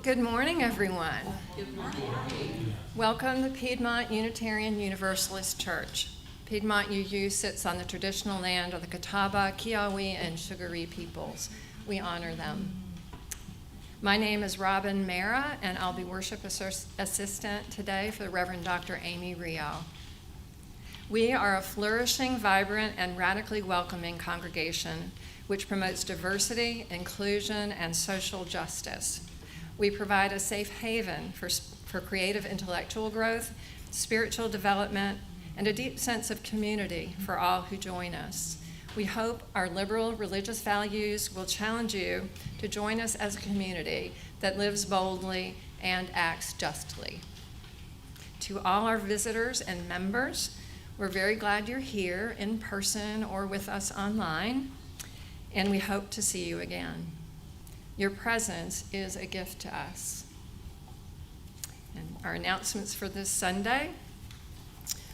Good morning, everyone. Good morning. Welcome to Piedmont Unitarian Universalist Church. Piedmont UU sits on the traditional land of the Catawba, Kiawe, and Sugaree peoples. We honor them. My name is Robin Mara, and I'll be worship assistant today for the Reverend Dr. Amy Rial. We are a flourishing, vibrant, and radically welcoming congregation which promotes diversity, inclusion, and social justice. We provide a safe haven for creative intellectual growth, spiritual development, and a deep sense of community for all who join us. We hope our liberal religious values will challenge you to join us as a community that lives boldly and acts justly. To all our visitors and members, we're very glad you're here in person or with us online, and we hope to see you again. Your presence is a gift to us. And our announcements for this Sunday.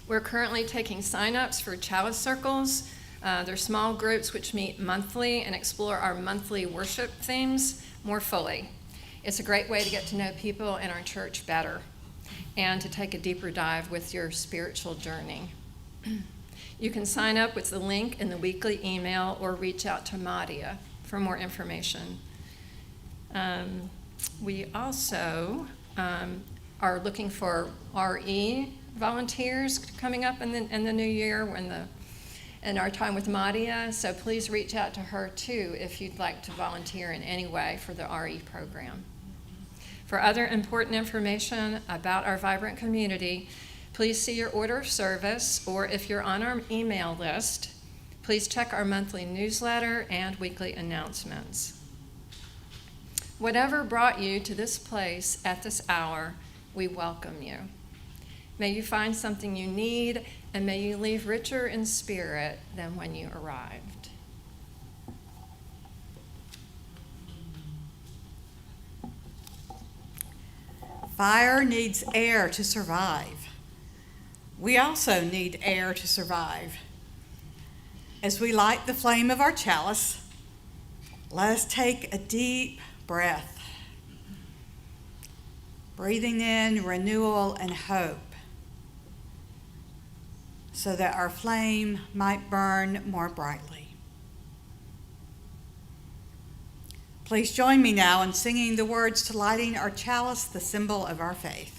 We're currently taking sign-ups for Chalice Circles. They're small groups which meet monthly and explore our monthly worship themes more fully. It's a great way to get to know people in our church better and to take a deeper dive with your spiritual journey. You can sign up with the link in the weekly email or reach out to Madia for more information. We also are looking for RE volunteers coming up in the new year in our time with Madia, so please reach out to her too if you'd like to volunteer in any way for the RE program. For other important information about our vibrant community, please see your order of service, or if you're on our email list, please check our monthly newsletter and weekly announcements. Whatever brought you to this place at this hour, we welcome you. May you find something you need, and may you leave richer in spirit than when you arrived. Fire needs air to survive. We also need air to survive. As we light the flame of our chalice, let us take a deep breath, breathing in renewal and hope, so that our flame might burn more brightly. Please join me now in singing the words to lighting our chalice, the symbol of our faith.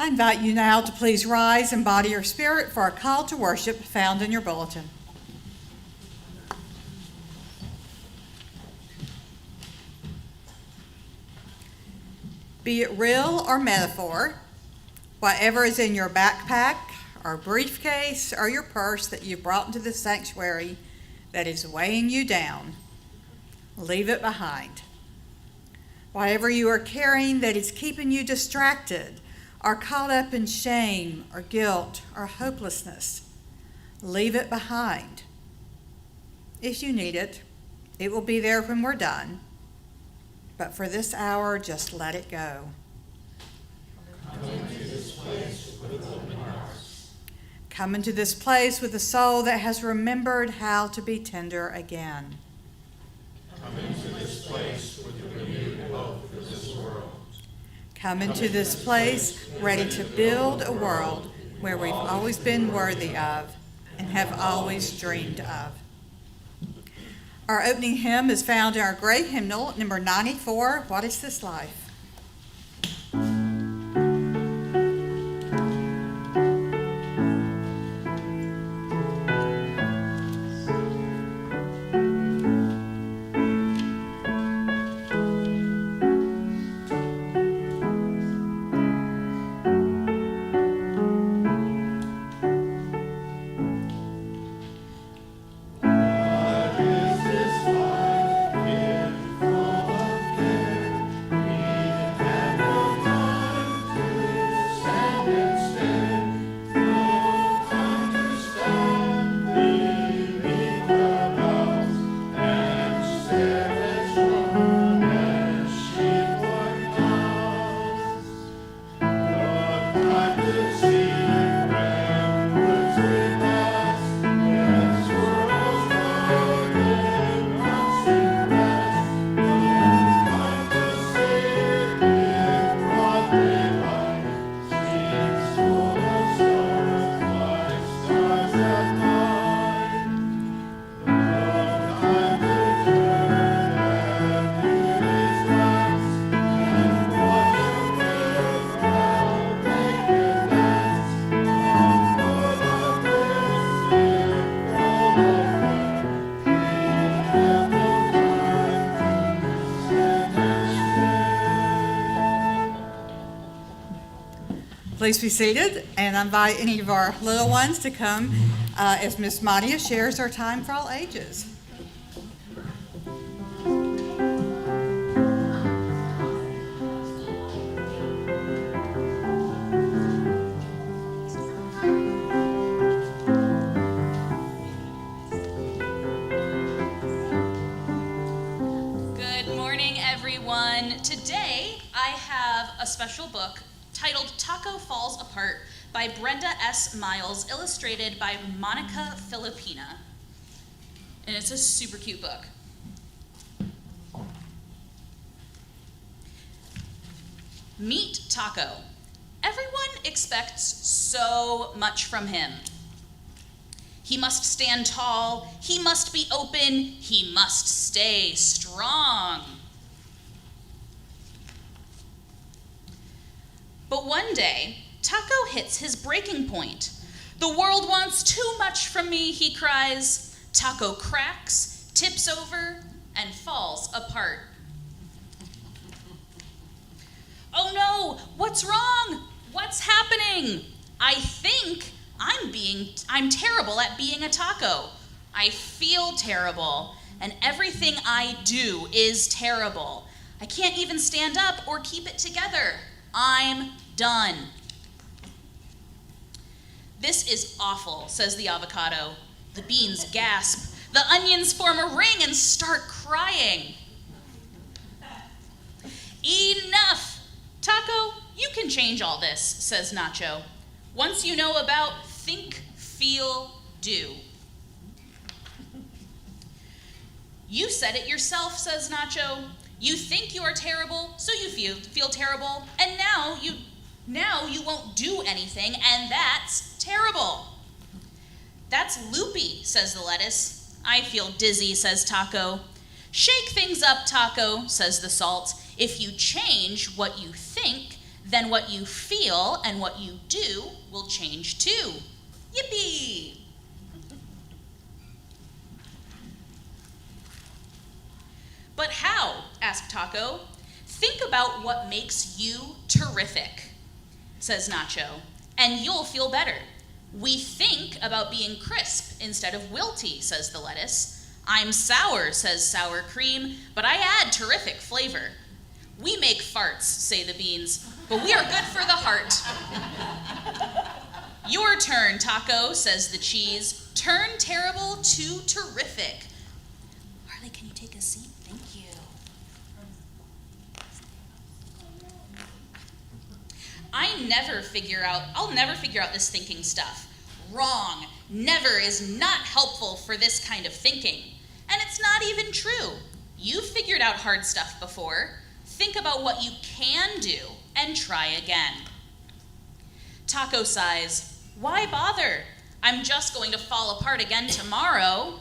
I invite you now to please rise in body or spirit for our call to worship found in your bulletin. Be it real or metaphor, whatever is in your backpack or briefcase or your purse that you've brought into the sanctuary that is weighing you down, leave it behind. Whatever you are carrying that is keeping you distracted or caught up in shame or guilt or hopelessness, leave it behind. If you need it, it will be there when we're done. But for this hour, just let it go. Come into this place with open hearts. Come into this place with a soul that has remembered how to be tender again. Come into this place with the renewed hope for this world. Come into this place ready to build a world where we've always been worthy of and have always dreamed of. Our opening hymn is found in our great hymnal, number 94, What is This Life? Please be seated, and I invite any of our little ones to come as Miss Madia shares our time for all ages. Good morning, everyone. Today I have a special book titled Taco Falls Apart by Brenda S. Miles, illustrated by Monica Filipina. And it's a super cute book. Meet Taco. Everyone expects so much from him. He must stand tall, he must be open, he must stay strong. But one day, Taco hits his breaking point. The world wants too much from me, he cries. Taco cracks, tips over, and falls apart. Oh no, what's wrong? What's happening? I think I'm terrible at being a taco. I feel terrible, and everything I do is terrible. I can't even stand up or keep it together. I'm done. This is awful, says the avocado. The beans gasp. The onions form a ring and start crying. Enough! Taco, you can change all this, says Nacho. Once you know about think, feel, do. You said it yourself, says Nacho. You think you are terrible, so you feel terrible, and now you won't do anything, and that's terrible. That's loopy, says the lettuce. I feel dizzy, says Taco. Shake things up, Taco, says the salt. If you change what you think, Then what you feel and what you do will change too. Yippee! But how? Asked Taco. Think about what makes you terrific, says Nacho, and you'll feel better. We think about being crisp instead of wilty, says the lettuce. I'm sour, says sour cream, but I add terrific flavor. We make farts, say the beans, but we are good for the heart. Your turn, Taco, says the cheese. Turn terrible to terrific. Harley, can you take a seat? Thank you. I'll never figure out this thinking stuff. Wrong. Never is not helpful for this kind of thinking. And it's not even true. You've figured out hard stuff before. Think about what you can do and try again. Taco sighs. Why bother? I'm just going to fall apart again tomorrow.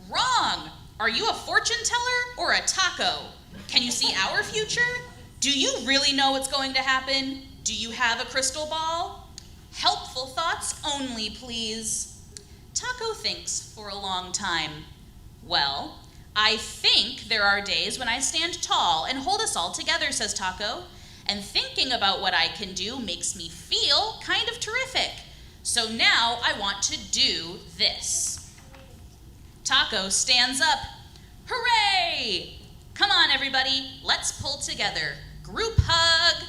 Wrong. Are you a fortune teller or a taco? Can you see our future? Do you really know what's going to happen? Do you have a crystal ball? Helpful thoughts only, please. Taco thinks for a long time. Well, I think there are days when I stand tall and hold us all together, says Taco. And thinking about what I can do makes me feel kind of terrific. So now I want to do this. Taco stands up. Hooray! Come on, everybody, let's pull together. Group hug.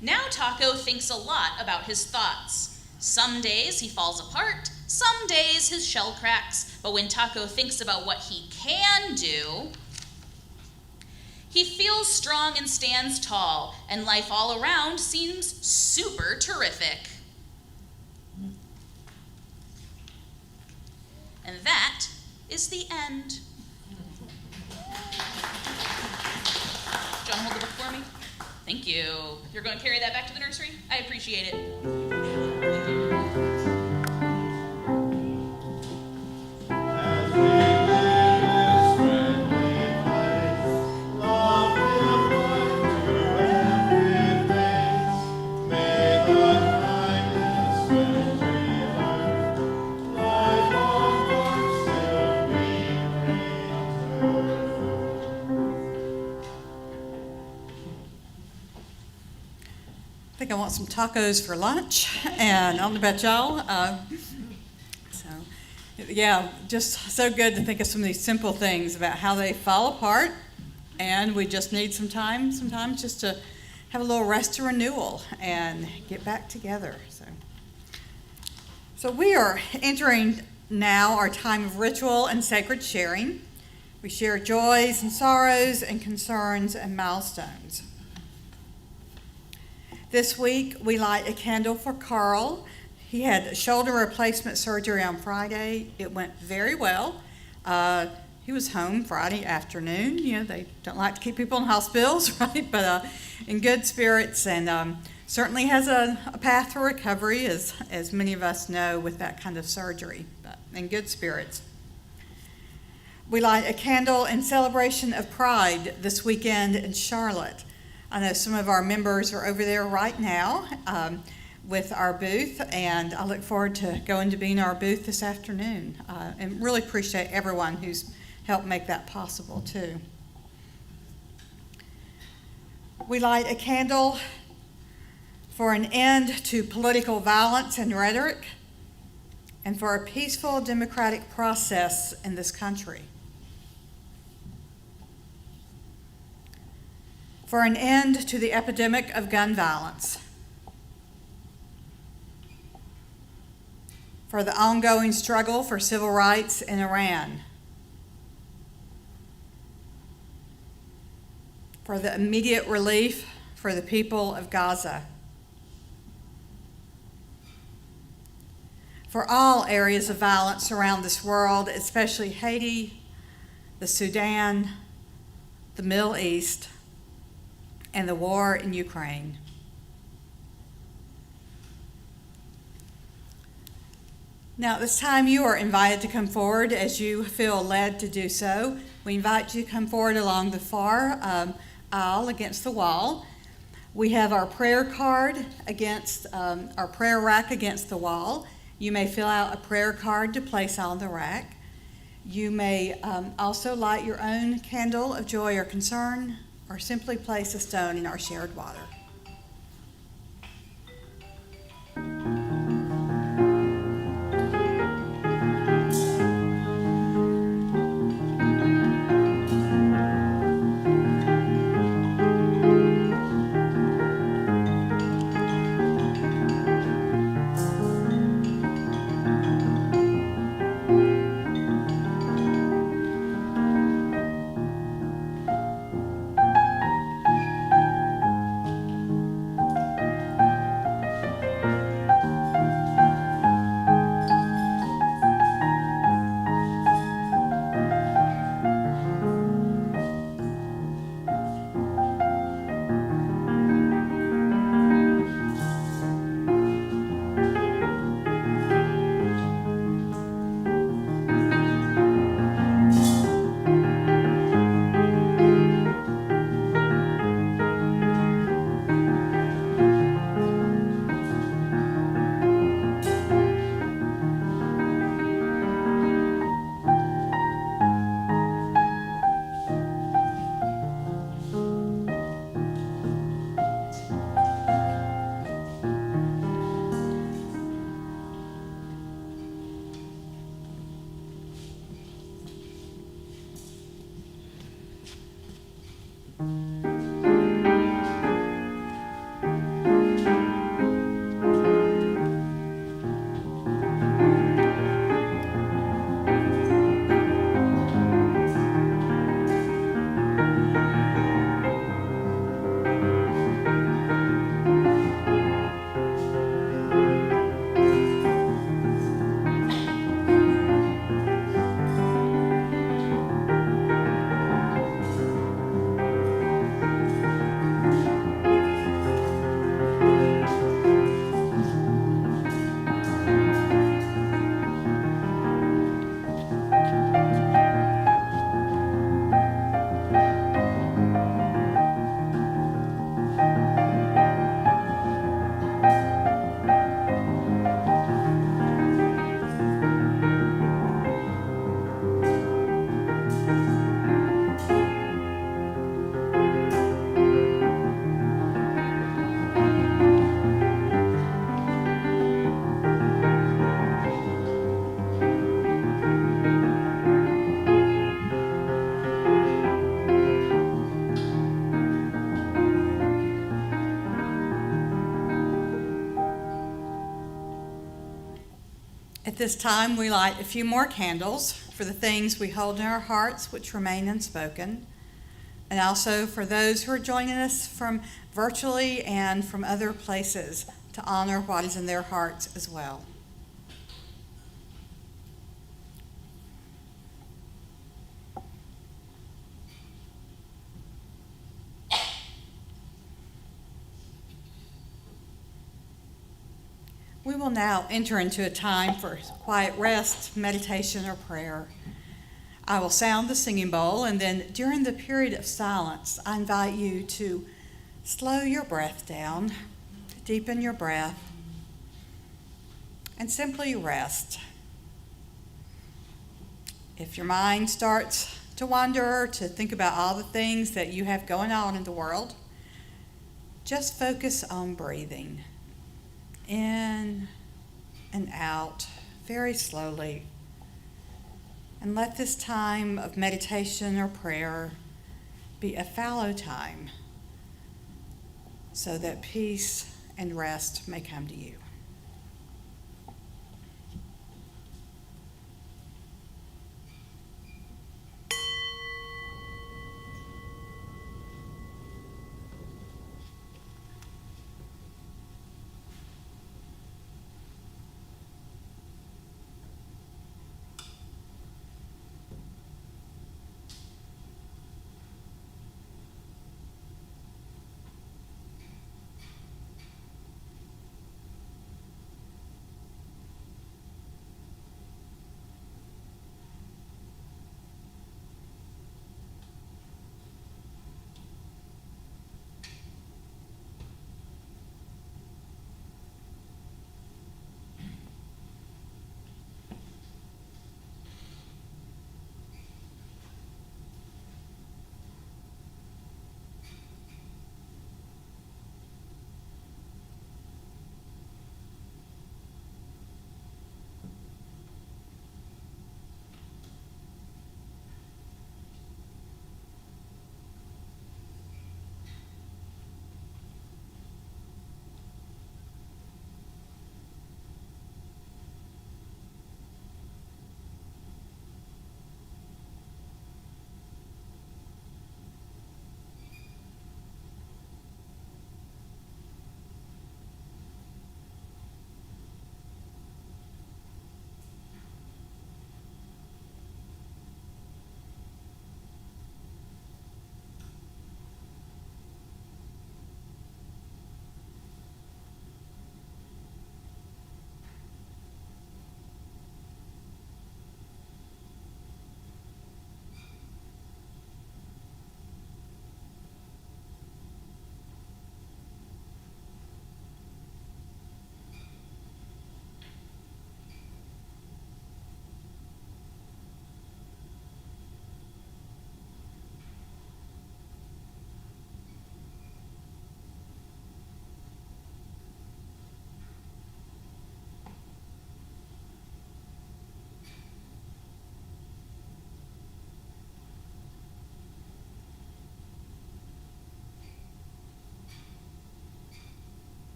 Now Taco thinks a lot about his thoughts. Some days he falls apart, some days his shell cracks, but when Taco thinks about what he can do, he feels strong and stands tall, and life all around seems super terrific. And that is the end. John, hold the book for me. Thank you. You're going to carry that back to the nursery? I appreciate it. I want some tacos for lunch, and I don't know about y'all. Just so good to think of some of these simple things about how they fall apart, and we just need some time sometimes just to have a little rest and renewal and get back together. So we are entering now our time of ritual and sacred sharing. We share joys and sorrows and concerns and milestones. This week, we light a candle for Carl. He had shoulder replacement surgery on Friday. It went very well. He was home Friday afternoon. You know, they don't like to keep people in hospitals, right? But in good spirits, and certainly has a path to recovery, as many of us know, with that kind of surgery, but in good spirits. We light a candle in celebration of Pride this weekend in Charlotte. I know some of our members are over there right now with our booth, and I look forward to going to be in our booth this afternoon, and really appreciate everyone who's helped make that possible too. We light a candle for an end to political violence and rhetoric, and for a peaceful democratic process in this country. For an end to the epidemic of gun violence, for the ongoing struggle for civil rights in Iran, for the immediate relief for the people of Gaza, for all areas of violence around this world, especially Haiti, the Sudan, the Middle East, and the war in Ukraine. Now, at this time, you are invited to come forward as you feel led to do so. We invite you to come forward along the far aisle against the wall. We have our prayer card against our prayer rack against the wall. You may fill out a prayer card to place on the rack. You may also light your own candle of joy or concern, or simply place a stone in our shared water. At this time, we light a few more candles for the things we hold in our hearts which remain unspoken, and also for those who are joining us from virtually and from other places to honor what is in their hearts as well. We will now enter into a time for quiet rest, meditation, or prayer. I will sound the singing bowl, and then during the period of silence, I invite you to slow your breath down, deepen your breath, and simply rest. If your mind starts to wander, to think about all the things that you have going on in the world, just focus on breathing. In and out, very slowly. And let this time of meditation or prayer be a fallow time so that peace and rest may come to you.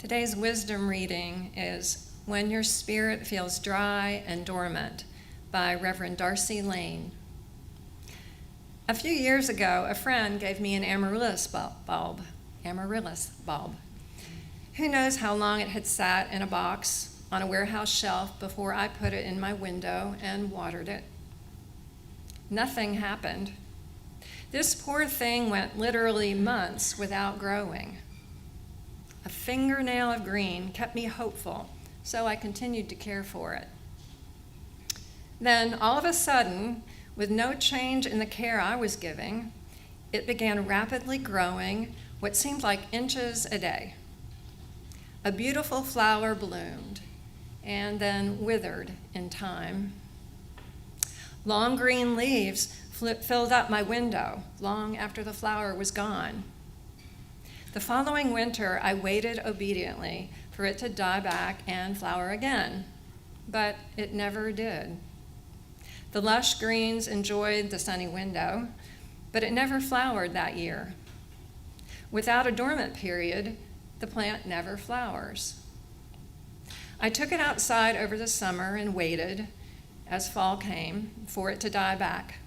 Today's wisdom reading is When Your Spirit Feels Dry and Dormant by Reverend Darcey, Laine. A few years ago, a friend gave me an amaryllis bulb. Who knows how long it had sat in a box on a warehouse shelf before I put it in my window and watered it. Nothing happened. This poor thing went literally months without growing. A fingernail of green kept me hopeful, so I continued to care for it. Then, all of a sudden, with no change in the care I was giving, it began rapidly growing what seemed like inches a day. A beautiful flower bloomed and then withered in time. Long green leaves filled up my window long after the flower was gone. The following winter, I waited obediently for it to die back and flower again, but it never did. The lush greens enjoyed the sunny window, but it never flowered that year. Without a dormant period, the plant never flowers. I took it outside over the summer and waited, as fall came, for it to die back.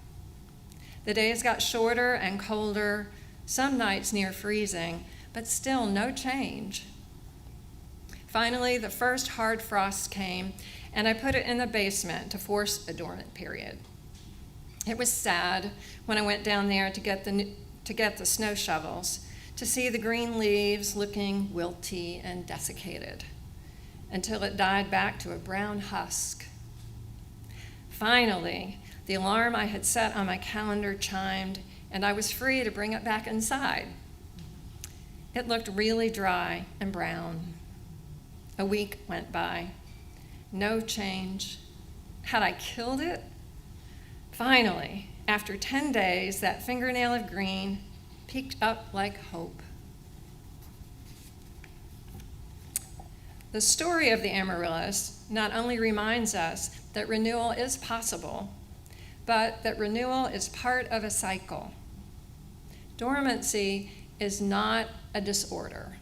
The days got shorter and colder, some nights near freezing, but still no change. Finally, the first hard frost came, and I put it in the basement to force a dormant period. It was sad when I went down there to get the snow shovels to see the green leaves looking wilty and desiccated until it died back to a brown husk. Finally, the alarm I had set on my calendar chimed, and I was free to bring it back inside. It looked really dry and brown. A week went by. No change. Had I killed it? Finally, after 10 days, that fingernail of green peeked up like hope. The story of the amaryllis not only reminds us that renewal is possible, but that renewal is part of a cycle. Dormancy is not a disorder.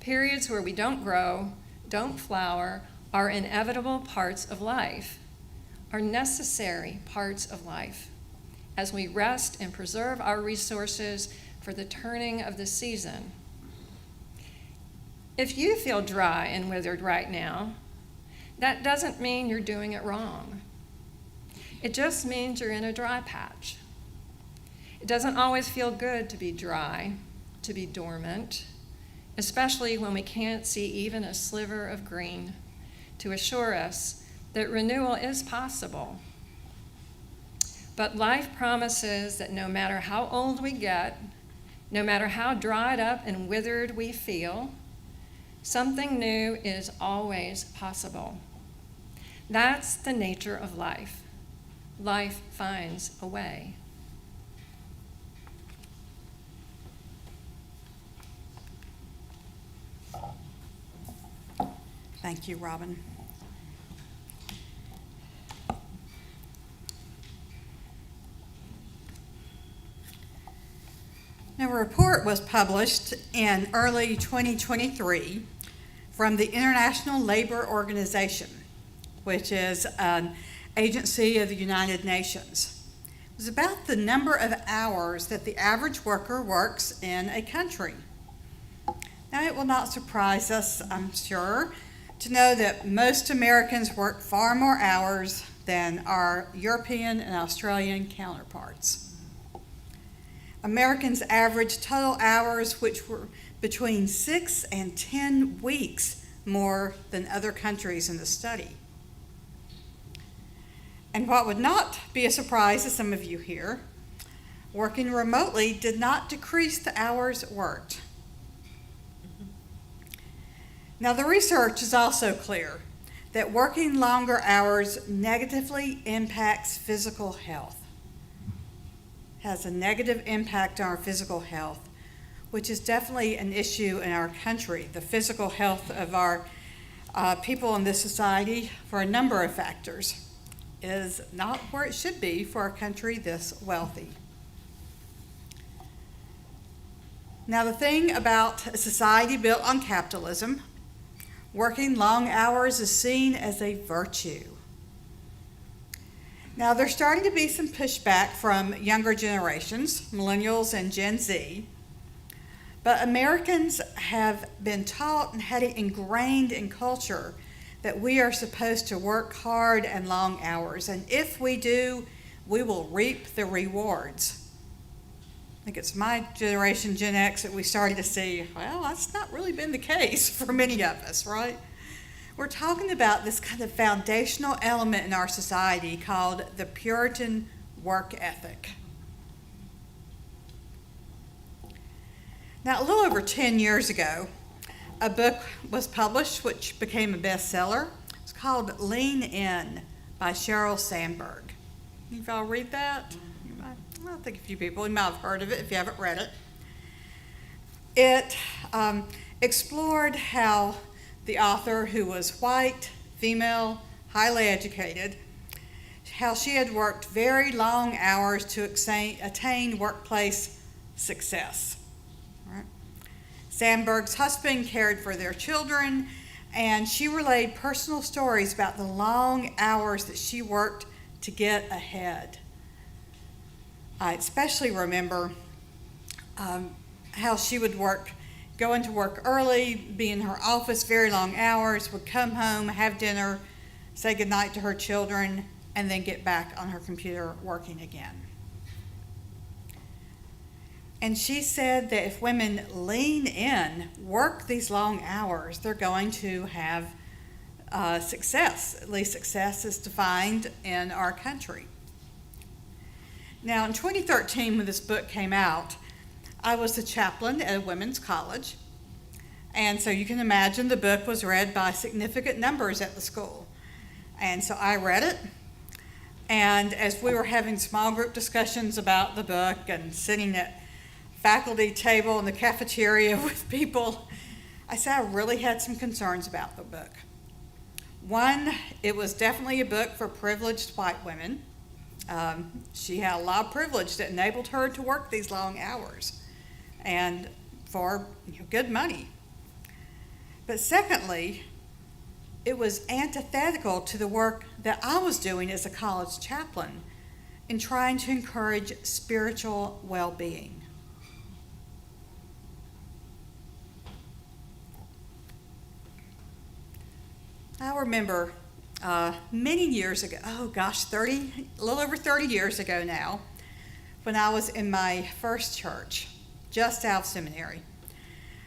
Periods where we don't grow, don't flower, are inevitable parts of life, are necessary parts of life, as we rest and preserve our resources for the turning of the season. If you feel dry and withered right now, that doesn't mean you're doing it wrong. It just means you're in a dry patch. It doesn't always feel good to be dry, to be dormant, especially when we can't see even a sliver of green to assure us that renewal is possible. But life promises that no matter how old we get, no matter how dried up and withered we feel, something new is always possible. That's the nature of life. Life finds a way. Thank you, Robin. Now, a report was published in early 2023 from the International Labor Organization, which is an agency of the United Nations. It was about the number of hours that the average worker works in a country. Now, it will not surprise us, I'm sure, to know that most Americans work far more hours than our European and Australian counterparts. Americans average total hours which were between 6 and 10 weeks more than other countries in the study. And what would not be a surprise to some of you here, working remotely did not decrease the hours worked. Now, the research is also clear that working longer hours negatively impacts physical health. Has a negative impact on our physical health, which is definitely an issue in our country. The physical health of our people in this society, for a number of factors, is not where it should be for a country this wealthy. Now, the thing about a society built on capitalism, working long hours is seen as a virtue. Now, there's starting to be some pushback from younger generations, millennials and Gen Z, but Americans have been taught and had it ingrained in culture that we are supposed to work hard and long hours, and if we do, we will reap the rewards. I think it's my generation, Gen X, that we started to see, well, that's not really been the case for many of us, right? We're talking about this kind of foundational element in our society called the Puritan work ethic. Now, a little over 10 years ago, a book was published which became a bestseller. It's called Lean by Sheryl Sandberg. You all read that? I think a few people, you might have heard of it if you haven't read it. It explored how the author, who was white, female, highly educated, how she had worked very long hours to attain workplace success. Right? Sandberg's husband cared for their children, and she relayed personal stories about the long hours that she worked to get ahead. I especially remember how she would go into work early, be in her office very long hours, would come home, have dinner, say goodnight to her children, and then get back on her computer working again. And she said that if women lean in, work these long hours, they're going to have success. At least success is defined in our country. Now, in 2013, when this book came out, I was the chaplain at a women's college. And so you can imagine the book was read by significant numbers at the school. And so I read it. And as we were having small group discussions about the book and sitting at faculty table in the cafeteria with people, I said I really had some concerns about the book. One, it was definitely a book for privileged white women. She had a lot of privilege that enabled her to work these long hours and for good money. But secondly, it was antithetical to the work that I was doing as a college chaplain in trying to encourage spiritual well-being. I remember many years ago, a little over 30 years ago now, when I was in my first church, just out of seminary.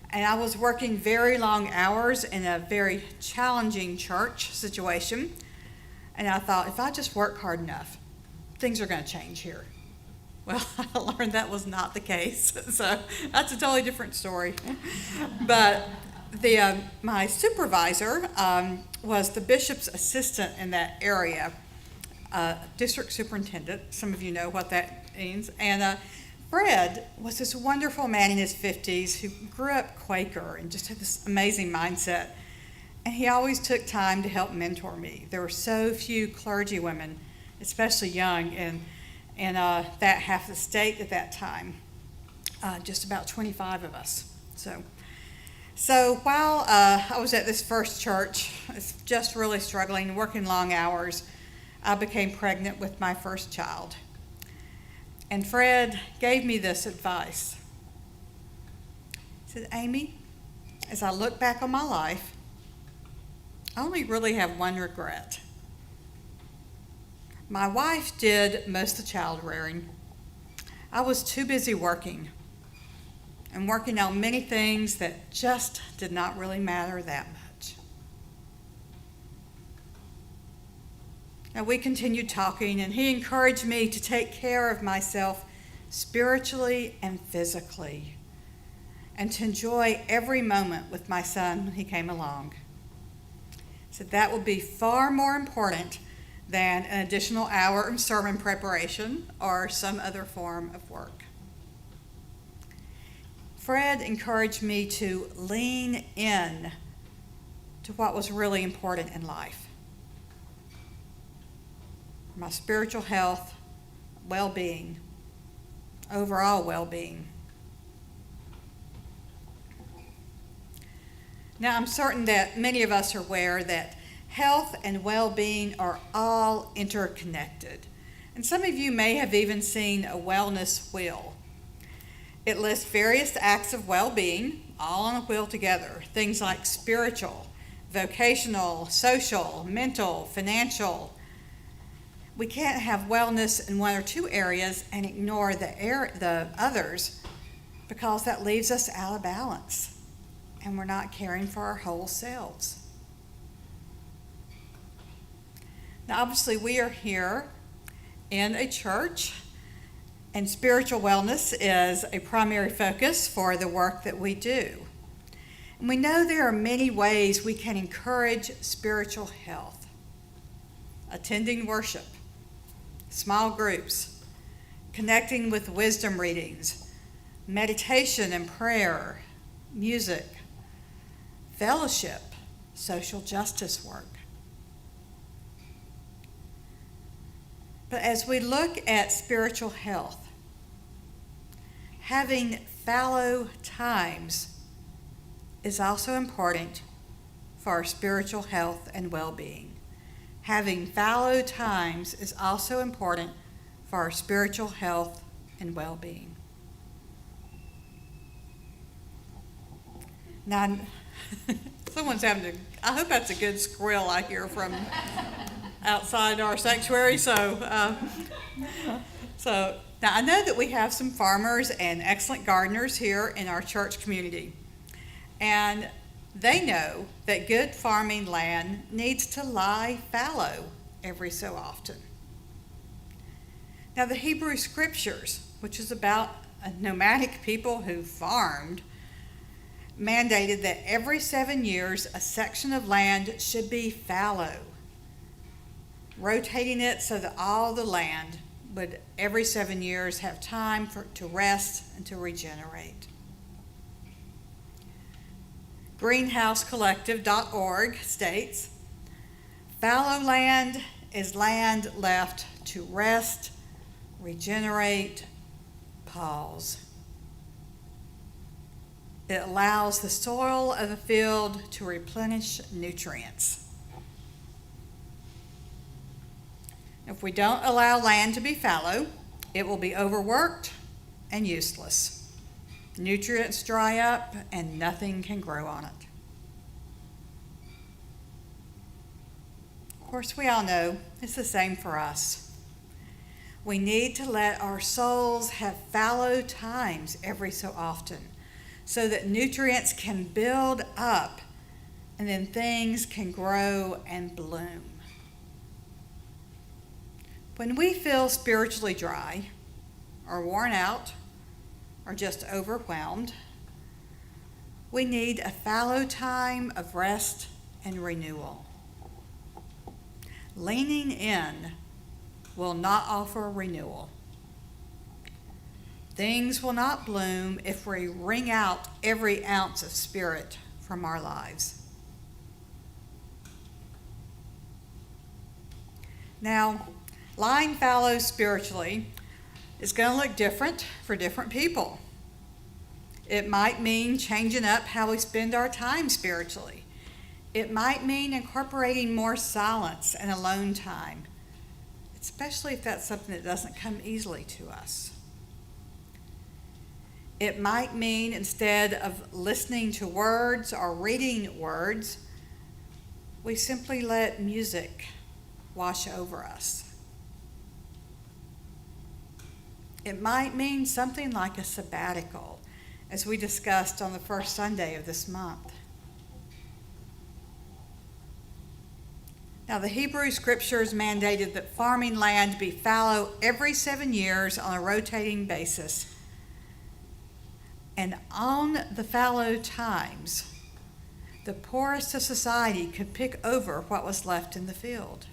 And I was working very long hours in a very challenging church situation. And I thought, if I just work hard enough, things are going to change here. Well, I learned that was not the case. So that's a totally different story. But my supervisor was the bishop's assistant in that area, district superintendent. Some of you know what that means. And Fred was this wonderful man in his 50s who grew up Quaker and just had this amazing mindset. And he always took time to help mentor me. There were so few clergy women, especially young, in that half of the state at that time. Just about 25 of us. So while I was at this first church, just really struggling, working long hours, I became pregnant with my first child. And Fred gave me this advice. He said, Amy, as I look back on my life, I only really have one regret. My wife did most of the child rearing. I was too busy working and working on many things that just did not really matter that much. And we continued talking, and he encouraged me to take care of myself spiritually and physically, and to enjoy every moment with my son when he came along. He said that would be far more important than an additional hour of sermon preparation or some other form of work. Fred encouraged me to lean in to what was really important in life. My spiritual health, well-being, overall well-being. Now, I'm certain that many of us are aware that health and well-being are all interconnected. And some of you may have even seen a wellness wheel. It lists various acts of well-being, all on a wheel together. Things like spiritual, vocational, social, mental, financial. We can't have wellness in one or two areas and ignore the others, because that leaves us out of balance and we're not caring for our whole selves. Now, obviously, we are here in a church, and spiritual wellness is a primary focus for the work that we do. And we know there are many ways we can encourage spiritual health. Attending worship, small groups, connecting with wisdom readings, meditation and prayer, music, fellowship, social justice work. But as we look at spiritual health, having fallow times is also important for our spiritual health and well-being. Having fallow times is also important for our spiritual health and well-being. Now, someone's having to, I hope that's a good squeal I hear from outside our sanctuary. So now I know that we have some farmers and excellent gardeners here in our church community. And they know that good farming land needs to lie fallow every so often. Now, the Hebrew Scriptures, which is about nomadic people who farmed, mandated that every 7 years a section of land should be fallow, rotating it so that all the land would every 7 years have time to rest and to regenerate. GreenhouseCollective.org states, fallow land is land left to rest, regenerate, pause. It allows the soil of the field to replenish nutrients. If we don't allow land to be fallow, it will be overworked and useless. Nutrients dry up and nothing can grow on it. Of course, we all know it's the same for us. We need to let our souls have fallow times every so often, so that nutrients can build up and then things can grow and bloom. When we feel spiritually dry or worn out or just overwhelmed, we need a fallow time of rest and renewal. Leaning in will not offer renewal. Things will not bloom if we wring out every ounce of spirit from our lives. Now, lying fallow spiritually is going to look different for different people. It might mean changing up how we spend our time spiritually. It might mean incorporating more silence and alone time, especially if that's something that doesn't come easily to us. It might mean instead of listening to words or reading words, we simply let music wash over us. It might mean something like a sabbatical, as we discussed on the first Sunday of this month. Now, the Hebrew Scriptures mandated that farming land be fallow every 7 years on a rotating basis. And on the fallow times, the poorest of society could pick over what was left in the field.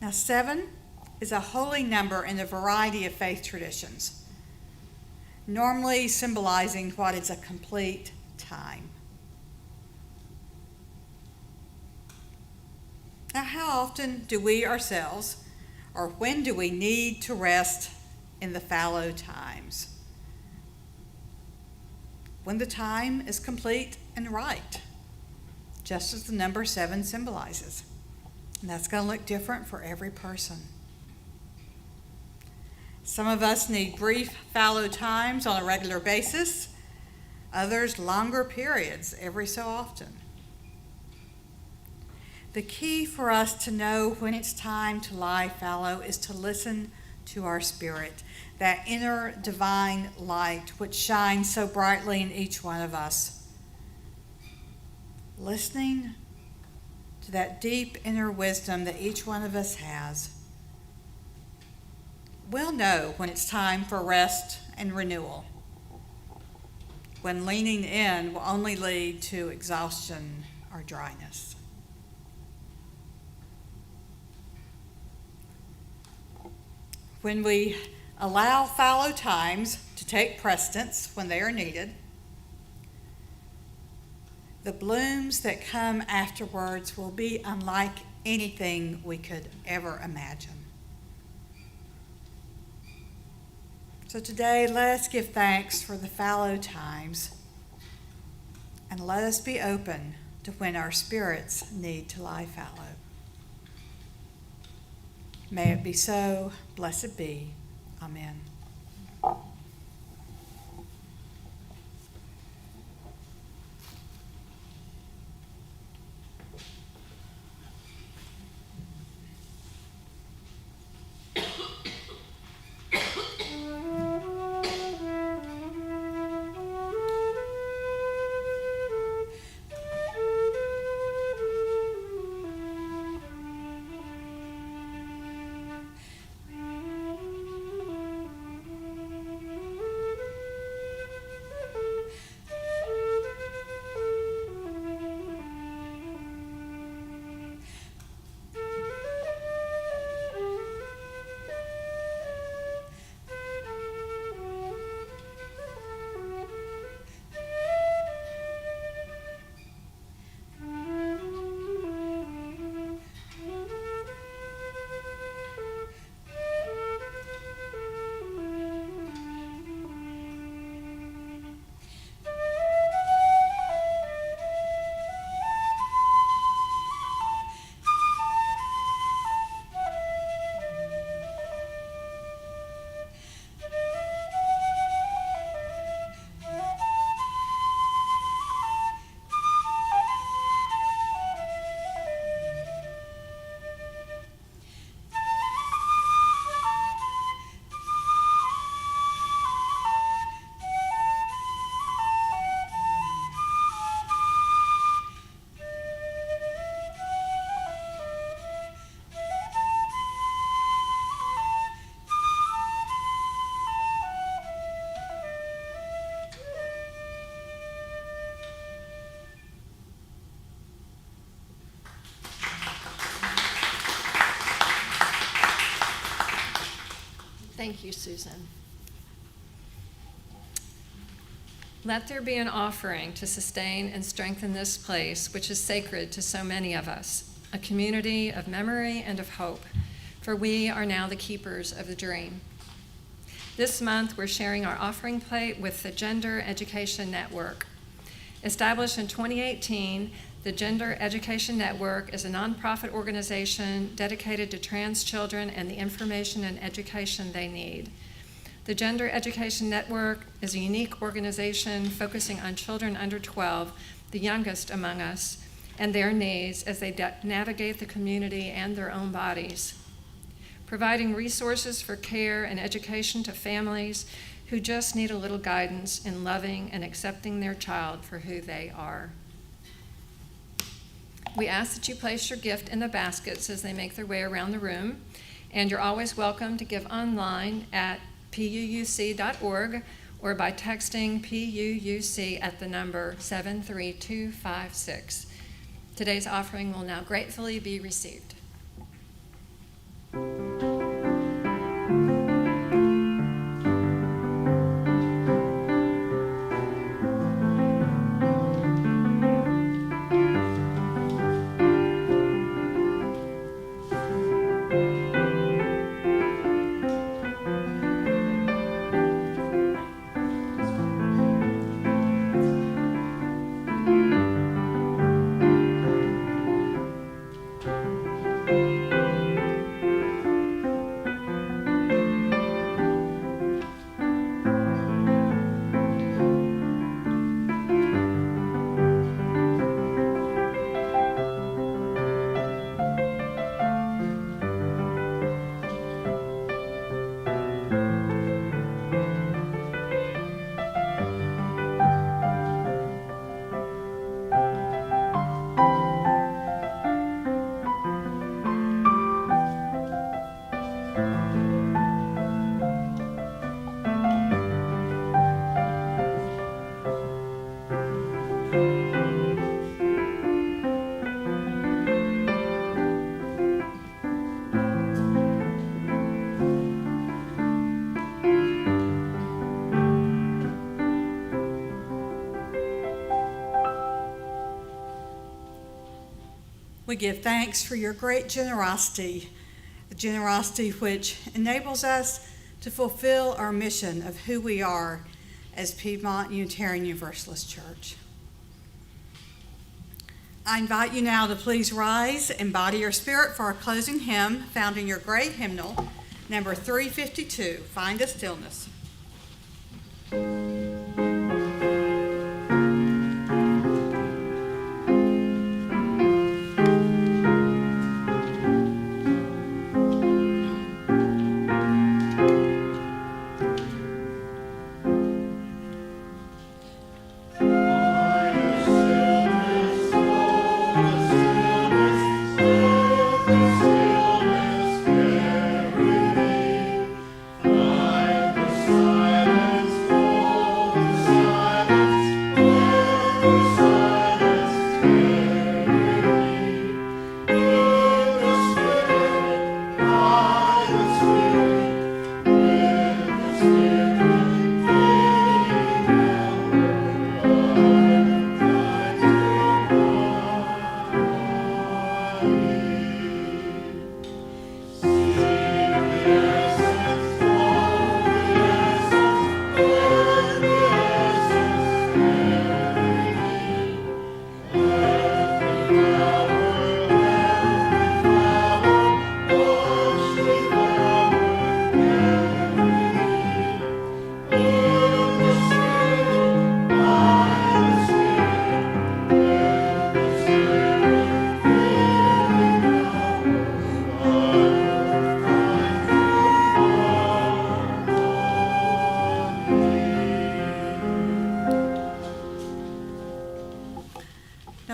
Now, 7 is a holy number in a variety of faith traditions, normally symbolizing what is a complete time. Now, how often do we ourselves, or when do we need to rest in the fallow times? when the time is complete and right, just as the number 7 symbolizes. And that's going to look different for every person. Some of us need brief fallow times on a regular basis, others longer periods every so often. The key for us to know when it's time to lie fallow is to listen to our spirit, that inner divine light which shines so brightly in each one of us. Listening to that deep inner wisdom that each one of us has, we'll know when it's time for rest and renewal, when leaning in will only lead to exhaustion or dryness. When we allow fallow times to take precedence when they are needed, the blooms that come afterwards will be unlike anything we could ever imagine. So today, let us give thanks for the fallow times, and let us be open to when our spirits need to lie fallow. May it be so. Blessed be. Amen. Thank you, Susan. Let there be an offering to sustain and strengthen this place, which is sacred to so many of us, a community of memory and of hope, for we are now the keepers of the dream. This month, we're sharing our offering plate with the Gender Education Network. Established in 2018, the Gender Education Network is a nonprofit organization dedicated to trans children and the information and education they need. The Gender Education Network is a unique organization focusing on children under 12, the youngest among us, and their needs as they navigate the community and their own bodies. Providing resources for care and education to families who just need a little guidance in loving and accepting their child for who they are. We ask that you place your gift in the baskets as they make their way around the room, and you're always welcome to give online at puuc.org or by texting PUUC at the number 73256. Today's offering will now gratefully be received. We give thanks for your great generosity, the generosity which enables us to fulfill our mission of who we are as Piedmont Unitarian Universalist Church. I invite you now to please rise and body your spirit for our closing hymn found in your great hymnal, number 352, Find a Stillness.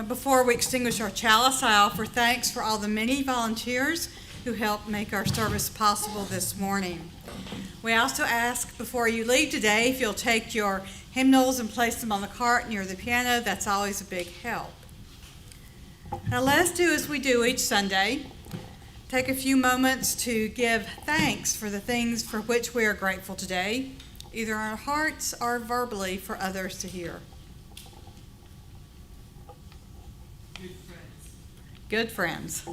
Before we extinguish our chalice, I offer thanks for all the many volunteers who helped make our service possible this morning. We also ask before you leave today if you'll take your hymnals and place them on the cart near the piano. That's always a big help. Now let us do as we do each Sunday. Take a few moments to give thanks for the things for which we are grateful today, either in our hearts or verbally for others to hear. Good friends.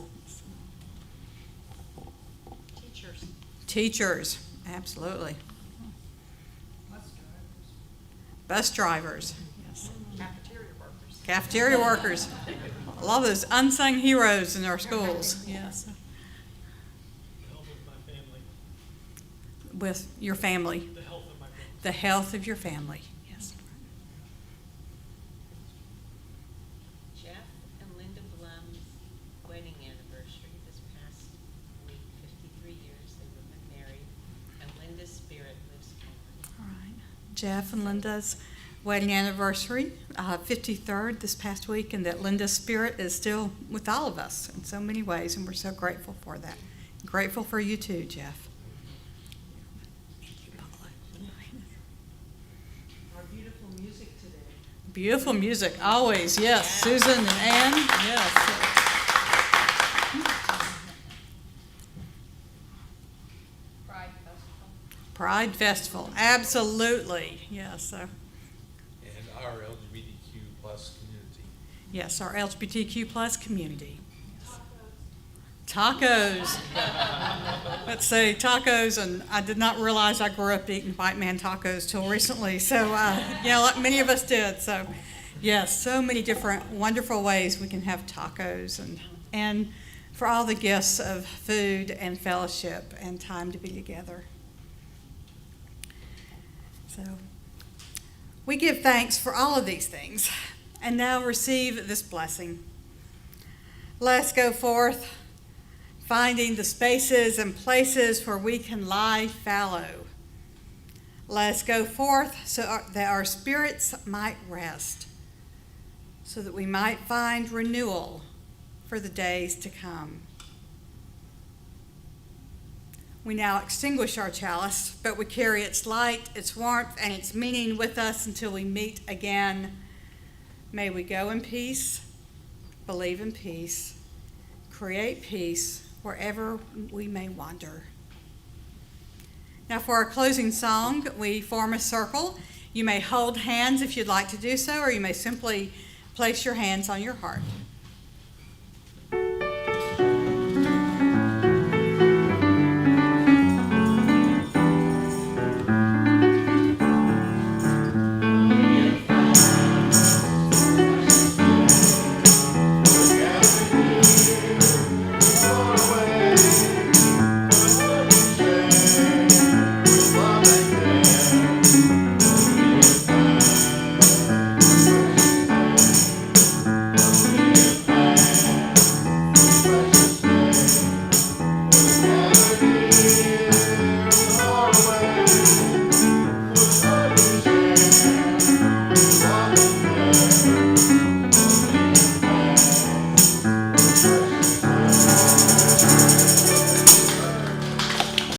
Teachers, absolutely. Bus drivers. Yes. Cafeteria workers. A lot of those unsung heroes in our schools. Yes. The health of my family. With your family. The health of my family. The health of your family. Yes. Jeff and Linda Blum's wedding anniversary this past week, 53 years they would have been married, and Linda's spirit lives on. All right. Jeff and Linda's wedding anniversary, 53rd this past week, and that Linda's spirit is still with all of us in so many ways, and we're so grateful for that. Grateful for you too, Jeff. Our beautiful music today. Beautiful music, always, yes. Susan and Ann, yes. Pride Festival, absolutely, yes. And our LGBTQ plus community. Yes, our LGBTQ plus community. Tacos. Let's say tacos, and I did not realize I grew up eating white man tacos till recently. So, like many of us did. So, yes, so many different wonderful ways we can have tacos, and for all the gifts of food and fellowship and time to be together. So, we give thanks for all of these things, and now receive this blessing. Let's go forth, finding the spaces and places where we can lie fallow. Let's go forth so that our spirits might rest, so that we might find renewal for the days to come. We now extinguish our chalice, but we carry its light, its warmth, and its meaning with us until we meet again. May we go in peace, believe in peace, create peace wherever we may wander. Now for our closing song, we form a circle. You may hold hands if you'd like to do so, or you may simply place your hands on your heart.